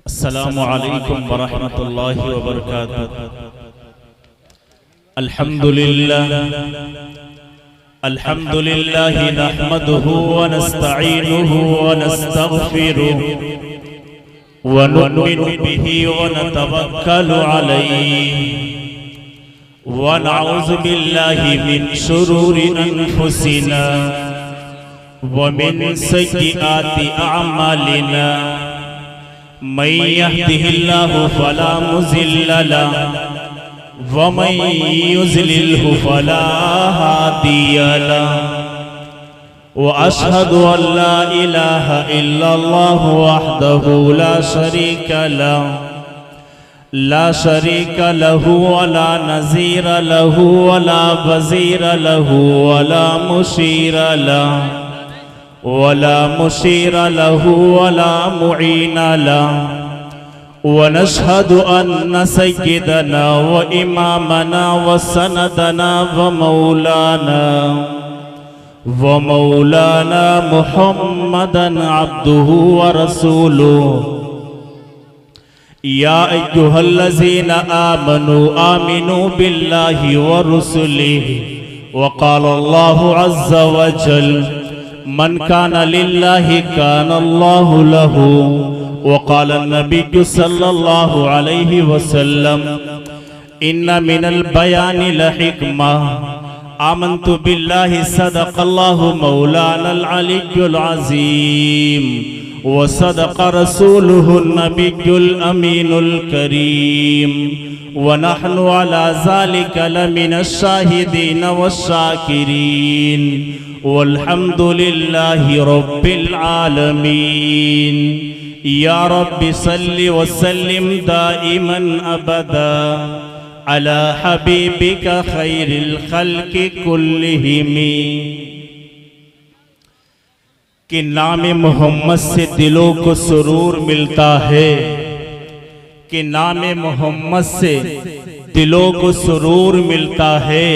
अस्सलामु अलैकुम वरहमतुल्लाहि वबरकातुहू। अल्हम्दुलिल्लाह नहमदुहु व नस्तईनुहु व नस्तगफिरुहु व नु'मिनु बिही व नतवक्कलु अलैहि व नऊज़ु बिल्लाहि मिन शुरूरि अनफुसिना व मिन सय्यिआति अअमालिना। मन यहदिहिल्लाहु फला मुज़िल्ल लहु व मन युज़लिल्हु फला हादिय लहु। व अशहदु अल्ला इलाहा इल्लल्लाहु वहदहु ला शरीका लहु व ला नज़ीर लहु व ला वज़ीर लहु व ला मुशीर लहु वला मुशीर लहु वला मुईन लहु। व नशहदु अन्न सय्यदना व इमामना व सनदना व मौलाना मुहम्मदन अब्दुहु व रसूलुहु। या अय्युहल्लज़ीना आमनू आमिनू बिल्लाहि व रुसुलिहि। व क़ाल अल्लाहु अज़्ज़ व जल मन कान लिल्लाहि कान अल्लाहु लहु। व क़ाल नबिय्यु सल्लल्लाहु अलैहि वसल्लम इन्ना मिनल बयानि लहिकमा आमन्तु बिल्लाहि सदक़ल्लाहु मौलानल अलिय्युल अज़ीम व सदक़ रसूलुहुन नबिय्युल अमीनुल करीम व नहनु अला ज़ालिका लमिनश शाहिदीन वश्शाकिरीन वल्हम्दुलिल्लाहि रब्बिल आलमीन। या रब्बि सल्लि व सल्लिम दाइमन अबदा अला हबीबिका खैरिल खल्क़ि कुल्लिहिम। कि नाम मोहम्मद से दिलों को सुरूर मिलता है, कि नाम मोहम्मद से दिलों को सुरूर मिलता है।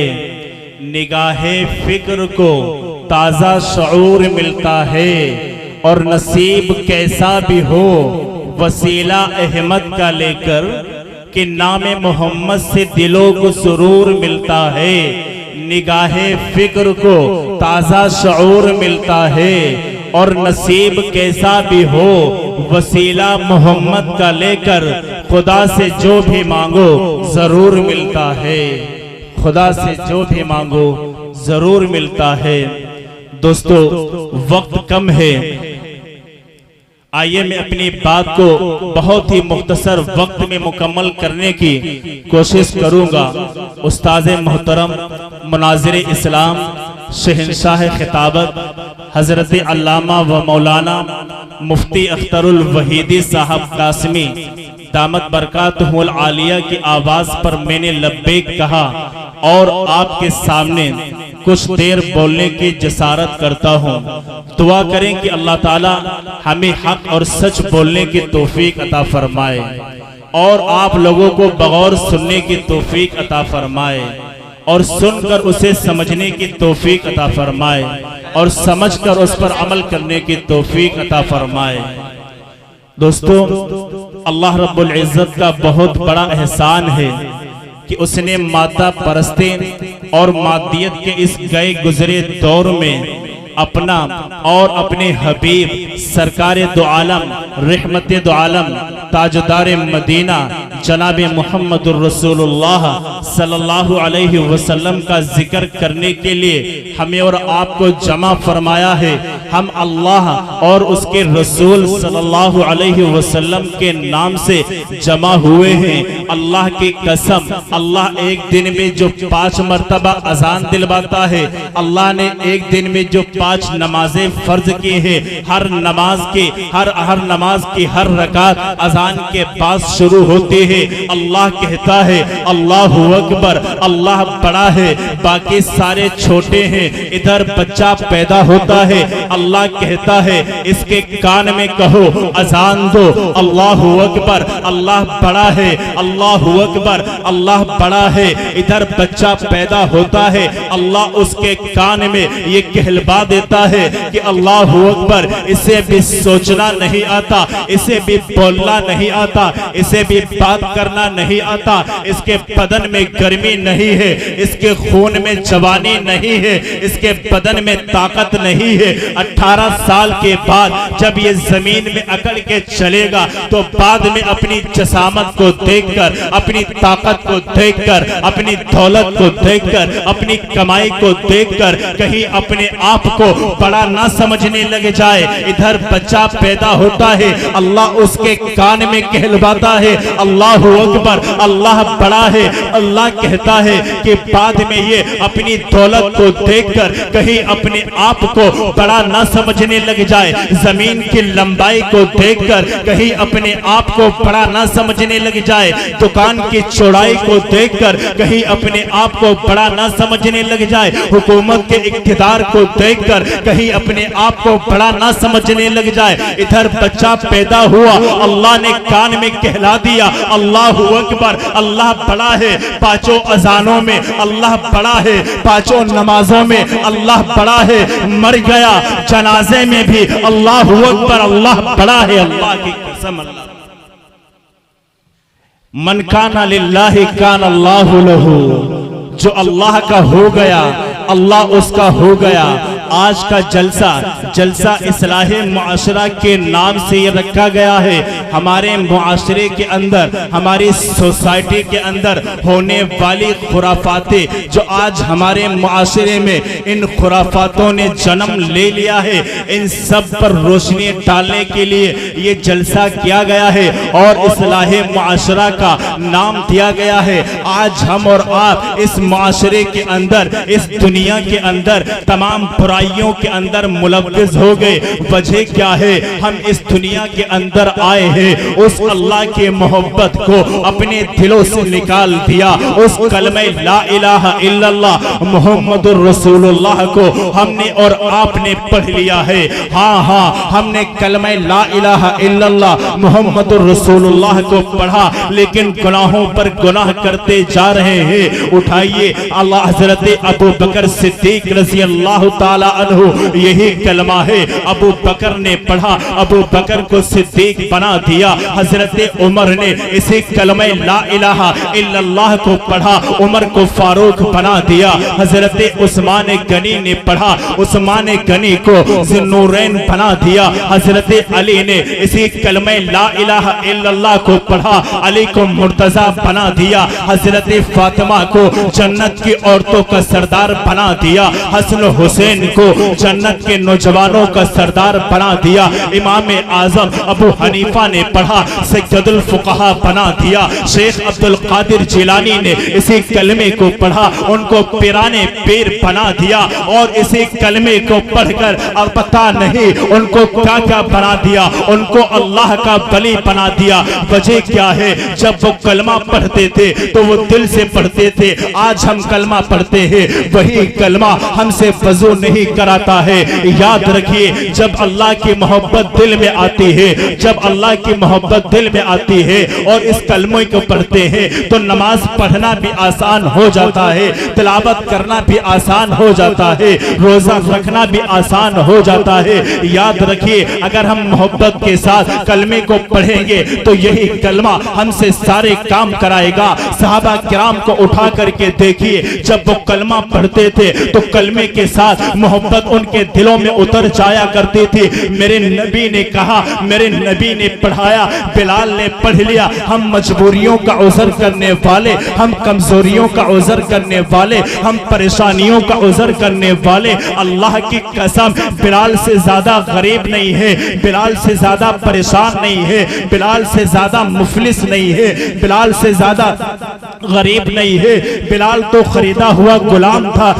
निगाहे फिक्र को ताज़ा शऊर मिलता है। और नसीब कैसा भी हो वसीला अहमद का लेकर, कि नाम मोहम्मद से दिलों को सुरूर मिलता है। निगाहे फिक्र को ताज़ा शऊर मिलता है। और नसीब कैसा भी हो वसीला मोहम्मद का लेकर, खुदा से जो भी मांगो जरूर मिलता है। खुदा से जो भी मांगो जरूर मिलता है। दोस्तों, वक्त कम है, आइए मैं अपनी बात को बहुत ही मुख्तसर वक्त में मुकम्मल करने की कोशिश करूंगा। उस्ताद मोहतरम मुनाज़िर इस्लाम शहंशाह खिताबत हजरत अल्लामा व मौलाना मुफ्ती अख्तरुल वहीदी साहब कासमी दामत बरकातुहुल आलिया की आवाज पर मैंने लब्बैक कहा और आपके सामने कुछ देर बोलने की जसारत करता हूँ। दुआ करें कि अल्लाह ताला हमें हक और सच बोलने की तौफीक अता फरमाए और आप लोगों को बगौर सुनने की तौफीक अता फरमाए और सुनकर उसे समझने की तौफीक अता फरमाए और समझकर उस पर अमल करने की तौफीक अता फरमाए। दोस्तों, अल्लाह रब्बुल इज्जत का बहुत बड़ा एहसान है कि उसने माता परस्ती और मादियत के इस गए गुजरे दौर में अपना और अपने हबीब सरकार दो आलम रहमत दो आलम ताजदार मदीना जनाब मुहम्मदुर रसूलुल्लाह सल्लल्लाहु अलैहि वसल्लम का जिक्र करने के लिए हमें और आपको जमा फरमाया है। हम अल्लाह और उसके रसूल सल्लल्लाहु अलैहि वसल्लम के नाम से जमा हुए हैं। अल्लाह की कसम, अल्लाह एक दिन में जो 5 मरतबा अजान दिलवाता है, अल्लाह ने एक दिन में जो 5 नमाजें फर्ज की है, हर नमाज की हर रकात अजान के बाद शुरू होती है अल्लाह कहता है अल्लाहु अकबर, अल्लाह बड़ा है, बाकी सारे छोटे हैं। इधर बच्चा पैदा होता है, अल्लाह कहता है इसके कान में कहो अजान दो, अल्लाहु अकबर, अल्लाह बड़ा है, अल्लाहु अकबर, अल्लाह बड़ा है। इधर बच्चा पैदा होता है, अल्लाह उसके कान में ये कहलवा देता है कि अल्लाहु अकबर। इसे भी सोचना नहीं आता, इसे भी बोलना नहीं आता, इसे भी बात करना नहीं आता, इसके बदन में गर्मी नहीं है, इसके खून में जवानी नहीं है, इसके बदन में ताकत नहीं है। 18 साल के बाद जब ये जमीन में अकड़ के चलेगा तो बाद में अपनी जसामत को देखकर, अपनी ताकत को देखकर, अपनी दौलत को देखकर, अपनी कमाई को देखकर कहीं अपने आप को बड़ा ना समझने लग जाए। इधर बच्चा पैदा होता है, अल्लाह उसके कान में कहलवाता है अल्लाहु अकबर, अल्लाह बड़ा है। अल्लाह कहता है कि बाद में ये अपनी दौलत को देखकर कहीं अपने आप को बड़ा ना समझने लग जाए, जमीन की लंबाई को देखकर कहीं अपने आप को बड़ा ना समझने लग जाए, दुकान की चौड़ाई को देखकर कहीं अपने आप को बड़ा ना समझने लग जाए, हुकूमत के इक़्तिदार को देखकर कहीं अपने आप को बड़ा ना समझने लग जाए। इधर बच्चा पैदा हुआ, अल्लाह ने कान में कहला दिया अल्लाहु अकबर, अल्लाह बड़ा है। पांचों अजानों में अल्लाह बड़ा है, पांचों नमाजों में अल्लाह बड़ा है। मर गया जनाजे में भी अल्लाहु अकबर, अल्लाह बड़ा है। अल्लाह की कसम, अल्लाह मन काना लिल्लाहि कान अल्लाहु लहू, जो अल्लाह का हो गया अल्लाह उसका हो गया। आज का जलसा इस्लाहे मुआशरा के नाम से ये रखा गया है। हमारे मुआशरे के अंदर, हमारी सोसाइटी के अंदर होने वाली खुराफातें जो आज हमारे मुआशरे में इन खुराफातों ने जन्म ले लिया है, इन सब पर रोशनी डालने के लिए ये जलसा किया गया है और इस्लाहे मुआशरा का नाम दिया गया है। आज हम और आप इस मुआशरे के अंदर, इस दुनिया के अंदर तमाम बुराइयों के अंदर मुलव्विज़ हो गए। वजह क्या है? हम इस दुनिया के अंदर आए हैं, उस अल्लाह के मोहब्बत को अपने दिलों से निकाल दिया। उस कलमे ला इलाहा इल्लल्लाह मुहम्मदुर रसूलुल्लाह को हमने और आपने पढ़ लिया है। हाँ, हमने कलमे ला इलाहा इल्लल्लाह मुहम्मदुर रसूलुल्लाह को पढ़ा, लेकिन गुनाहों पर गुनाह करते जा रहे हैं। उठाइए, अल्लाह हजरत अबू बकर सिद्दीक रज़ी अल्लाह ताला अन्हु, यही कलमा है अबू बकर ने पढ़ा, अबू बकर को सिद्दीक बना दिया। हजरत उमर ने इसी कलमे ला इलाहा इल्लल्लाह को पढ़ा, उमर को फारूक बना दिया। हजरत उस्मान गनी ने पढ़ा, उस्मान गनी को ज़ुन्नूरैन बना दिया। हजरत अली ने इसी कलमे ला इलाहा इल्लल्लाह को पढ़ा, अली को मुर्तजा बना दिया। हजरत फातिमा को जन्नत की औरतों का सरदार बना दिया। हसन हुसैन को जन्नत के नौजवानों का सरदार बना दिया। इमाम आजम अबू हनीफा ने पढ़ा, सैयदुल फुक़हा बना दिया। शेख अब्दुल कादिर जिलानी ने इसी कलमे को पढ़ा, उनको पिराने पीर बना दिया। और इसी कलमे को पढ़कर अब पता नहीं उनको क्या क्या बना दिया, उनको अल्लाह का बली बना दिया। वजह क्या है? जब वो कलमा पढ़ते थे तो वो दिल से पढ़ते थे। आज हम कलमा पढ़ते हैं, वही कलमा हमसे वज़ू नहीं कराता है। याद रखिए, जब अल्लाह की मोहब्बत दिल में आती है, जब अल्लाह की मोहब्बत दिल में आती है और इस कलमे को पढ़ते हैं तो नमाज पढ़ना भी आसान हो जाता है, तिलावत करना भी आसान हो जाता है, रोजा रखना भी आसान हो जाता है। याद रखिए, अगर हम मोहब्बत के साथ कलमे को पढ़ेंगे तो यही कलमा हमसे सारे काम कराएगा। सहाबा किराम को उठा करके देखिए, जब वो कलमा पढ़ते थे तो कलमे के साथ मोहब्बत उनके दिलों में उतर जाया करती थी। मेरे नबी ने कहा, मेरे नबी ने पढ़ाया, बिलाल ने पढ़ लिया। हम मजबूरियों का उज़र करने वाले, हम कमजोरियों का उज़र करने वाले, हम परेशानियों का उज़र करने वाले, अल्लाह की कसम बिलाल से ज्यादा गरीब नहीं है, बिलाल से ज्यादा परेशान नहीं है, बिलाल से ज्यादा मुफलिस नहीं है, बिलाल से ज्यादा गरीब नहीं है। बिलाल तो खरीदा हुआ गुलाम था,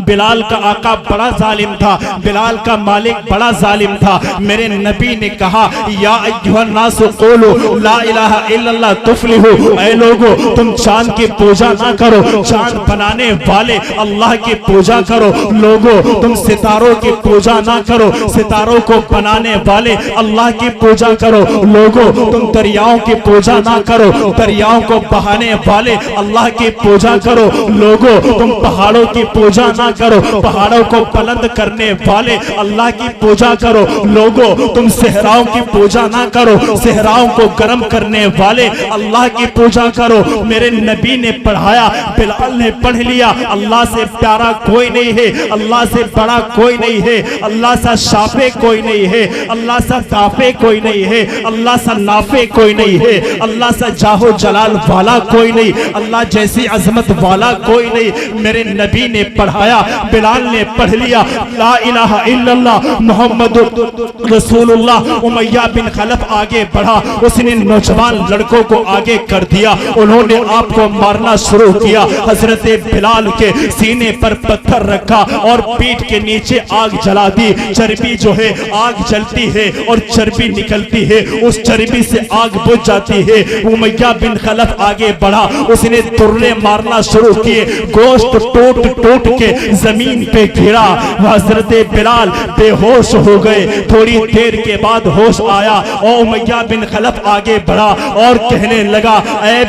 बिलाल का आका बड़ा जालिम था, बिलाल का मालिक बड़ा जालिम था। मेरे नबी ने कहा या अय्युहन नास क़ूलू ला इलाहा इल्लल्लाह तुफ्लिहू, ऐ लोगो तुम चांद की पूजा ना करो, चांद बनाने वाले अल्लाह की पूजा करो। लोगो तुम सितारों की पूजा ना करो, सितारों को बनाने वाले अल्लाह की पूजा करो। लोगो तुम दरियाओं की पूजा ना करो, दरियाओं को बहाने वाले अल्लाह की पूजा करो। लोगो तुम पहाड़ों की पूजा ना करो, पहाड़ों को बुलंद करने वाले अल्लाह की पूजा करो। लोगों तुम सहराओं की पूजा ना करो, सहराओं को गर्म करने वाले अल्लाह की पूजा करो। मेरे नबी ने पढ़ाया, बिलाल ने पढ़ लिया। अल्लाह से प्यारा कोई नहीं है, अल्लाह से बड़ा कोई नहीं है, अल्लाह सा शाफे कोई नहीं है, अल्लाह सा काफे कोई नहीं है, अल्लाह सा नाफे कोई नहीं है, अल्लाह सा जाहो जलाल वाला कोई नहीं, अल्लाह जैसी अजमत वाला कोई नहीं। मेरे नबी ने पढ़ाया, बिलाल ने पढ़ लिया ला इलाहा इल्लल्लाह मुहम्मदुर रसूलुल्लाह। उमैया बिन खलफ आगे बढ़ा, उसने नौजवान लड़कों को आगे कर दिया, उन्होंने आपको मारना शुरू किया। हजरत बिलाल के सीने पर पत्थर रखा और पीठ के नीचे आग जला दी। चर्बी जो है आग जलती है और चर्बी निकलती है, उस चर्बी से आग बुझ जाती है। उमैया बिन खलफ आगे बढ़ा, उसने तुर्रे मारना शुरू किए, गोश्त टूट टूट के जमीन पे गिरा। हजरत बिलाल बेहोश हो गए। थोड़ी देर के बाद होश आया और उमैया बिन खलफ आगे बढ़ा और कहने लगा ऐ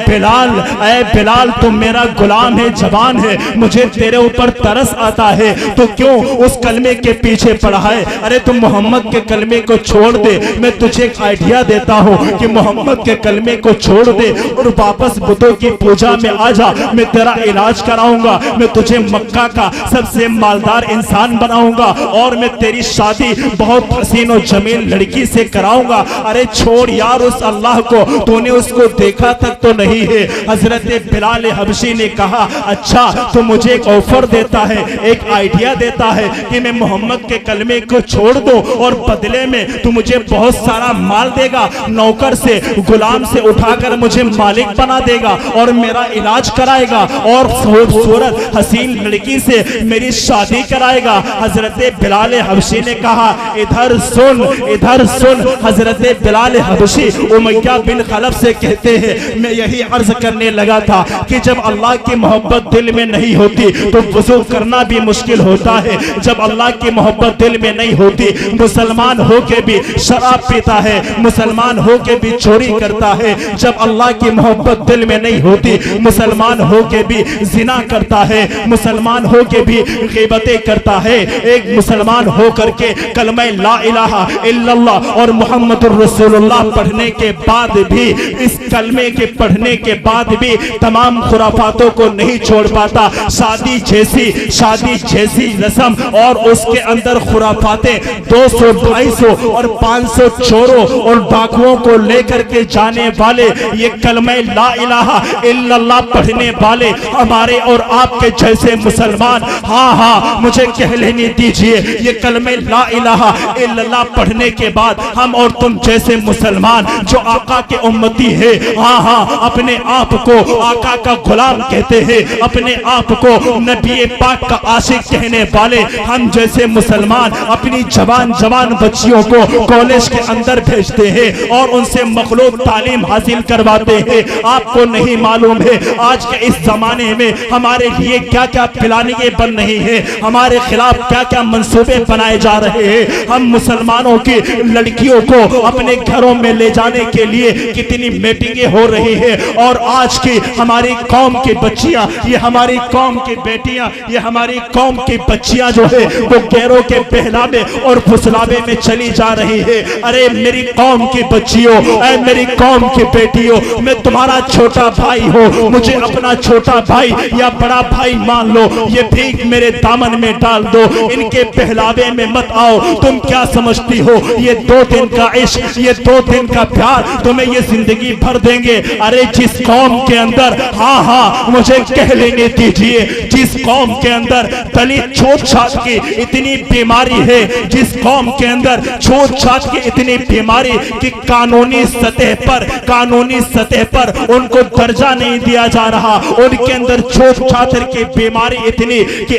बिलाल तुम मेरा गुलाम है, जवान है, मुझे तेरे ऊपर तरस आता है, तो क्यों उस कलमे के पीछे पड़ा है? अरे तुम मोहम्मद के कलमे को छोड़ दे, मैं तुझे एक आइडिया देता हूँ कि मोहम्मद के कलमे को छोड़ दे और वापस बुतों की पूजा में आ जा, मैं तेरा इलाज कराऊंगा, मैं तुझे मक्का का सबसे मालदार इंसान बनाऊंगा और मैं तेरी शादी बहुत हसीन और जमील लड़की से कराऊंगा। अरे छोड़ यार उस अल्लाह को, तूने उसको देखा तक तो नहीं है। हजरत बिलाल हबशी ने कहा अच्छा तो मुझे एक ऑफर देता है, एक आइडिया देता है कि मैं मोहम्मद के कलमे को छोड़ दूं और बदले में तू मुझे बहुत सारा माल देगा, नौकर से गुलाम से उठाकर मुझे मालिक बना देगा और मेरा इलाज कराएगा और खूबसूरत हसीन लड़की से मेरी शादी कराएगा। हजरत बिलाल हबशी ने कहा इधर सुन, इधर सुन। हजरत बिलाल हबशी उमैया बिन खलफ से कहते हैं मैं यही अर्ज करने लगा था कि जब अल्लाह की मोहब्बत दिल में नहीं होती तो वज़ू करना भी मुश्किल होता है। जब अल्लाह की मोहब्बत दिल में नहीं होती, मुसलमान होके भी शराब पीता है, मुसलमान होके भी चोरी करता है। जब अल्लाह की मोहब्बत दिल में नहीं होती, मुसलमान होके भी जिना करता है, मुसलमान होके भी ग़ीबतें करता है। एक मुसलमान होकर के कलमा ला इलाहा इल्लल्लाह और मुहम्मदुर रसूलुल्लाह पढ़ने के बाद भी, इस कलमे के पढ़ने के बाद भी तमाम खुराफातों को नहीं छोड़ पाता। शादी जैसी रस्म और उसके अंदर खुराफातें 200, 250 और 500 चोरों और डाकुओं को लेकर के जाने वाले ये कलमा ला इलाहा इल्लल्लाह पढ़ने वाले हमारे और आपके जैसे मुसलमान, हाँ मुझे कह लेने दीजिए, ये कलमे ला इलाहा इल्लल्लाह पढ़ने के बाद हम और तुम जैसे मुसलमान जो आका के उम्मती है, हाँ अपने आप को आका का गुलाम कहते हैं, अपने आप को नबी पाक का आशिक कहने वाले हम जैसे मुसलमान अपनी जवान बच्चियों को कॉलेज के अंदर भेजते हैं और उनसे मखलूक तालीम हासिल करवाते हैं। आपको नहीं मालूम है आज के इस जमाने में हमारे लिए क्या क्या प्लानिंगें बन रही है, हमारे खिलाफ क्या क्या मंसूबे बनाए जा रहे हैं। हम मुसलमानों की लड़कियों को अपने घरों में ले जाने के लिए कितनी मीटिंगें हो रही है और आज की हमारी कौम की बच्चियां, ये हमारी कौम की बेटियां, ये हमारी कौम की बच्चियां जो है वो गैरों के पहनावे और फुसलावे में चली जा रही है। अरे मेरी कौम की बच्चियों, मेरी कौम की बेटियों, मैं तुम्हारा छोटा भाई हूँ, मुझे अपना छोटा भाई या बड़ा भाई मान लो, ये भीख मेरे दामन में डाल दो, इनके पहलावे में मत आओ। तुम क्या समझती हो ये 2 दिन का इश्क, ये 2 दिन का प्यार तुम्हें ये जिंदगी भर देंगे? अरे जिस कौम के अंदर, हाँ मुझे कह लेने दीजिए, जिस कौम के अंदर दलित छूत छात की इतनी बीमारी है, जिस कौम के अंदर छूत छात की इतनी बीमारी कि कानूनी सतह पर उनको दर्जा नहीं दिया जा रहा, उनके अंदर छूत छात की बीमारी इतनी कि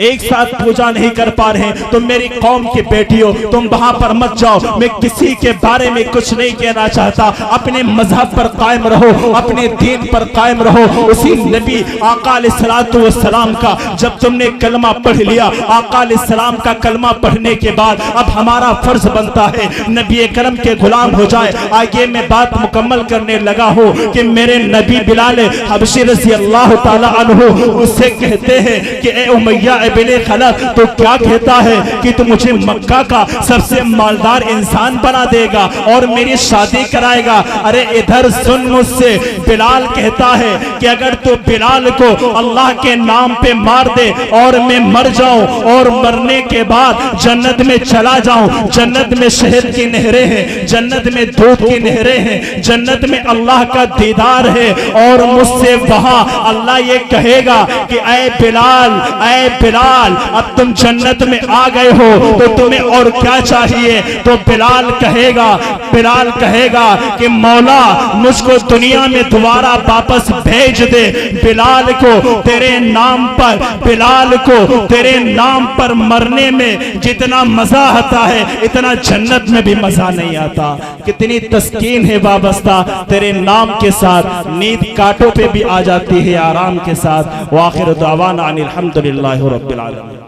एक साथ पूजा नहीं कर पा रहे हैं, तो मेरी कौम की बेटियों तुम वहां पर मत जाओ। मैं किसी के बारे में कुछ नहीं कहना चाहता, अपने मजहब पर कायम रहो, अपने दीन पर कायम रहो। उसी नबी आका अलैहिस्सलातु वस्सलाम का जब तुमने कलमा पढ़ लिया, आका अलैहिस्सलाम का कलमा पढ़ने के बाद अब हमारा फर्ज बनता है नबी करम के गुलाम हो जाए। आगे मैं बात मुकम्मल करने लगा हूं कि मेरे नबी बिलाल हबशी रज़ी अल्लाह ताला अन्हु उससे कहते हैं कि ए उमैया इब्ने खलफ, तो क्या कहता है कि तू मुझे मक्का का सबसे मालदार इंसान बना देगा और मेरी शादी कराएगा। अरे इधर सुन मुझसे, बिलाल कहता है कि अगर तू बिलाल को अल्लाह के नाम पे मार दे और मैं मर जाऊं और मरने के बाद जन्नत में चला जाऊं, जन्नत में शहद की नहरें हैं, जन्नत में दूध की नहरें हैं, जन्नत में अल्लाह का दीदार है, और मुझसे वहां अल्लाह ये कहेगा कि ऐ बिलाल, ऐ बिलाल, अब तुम जन्नत में आ गए हो तो तुम्हें और क्या चाहिए? तो बिलाल कहेगा कि मौला मुझको दुनिया में दोबारा वापस भेज दे। बिलाल को तेरे नाम पर, बिलाल को तेरे नाम पर मरने में जितना मजा आता है इतना जन्नत में भी मजा नहीं आता। कितनी तस्कीन है वाबस्ता तेरे नाम के साथ, नींद कांटों पे भी आ जाती है आराम के साथ। वाखिर दावाना अनिल हम्दुलिल्लाहि रब्बिल आलमीन।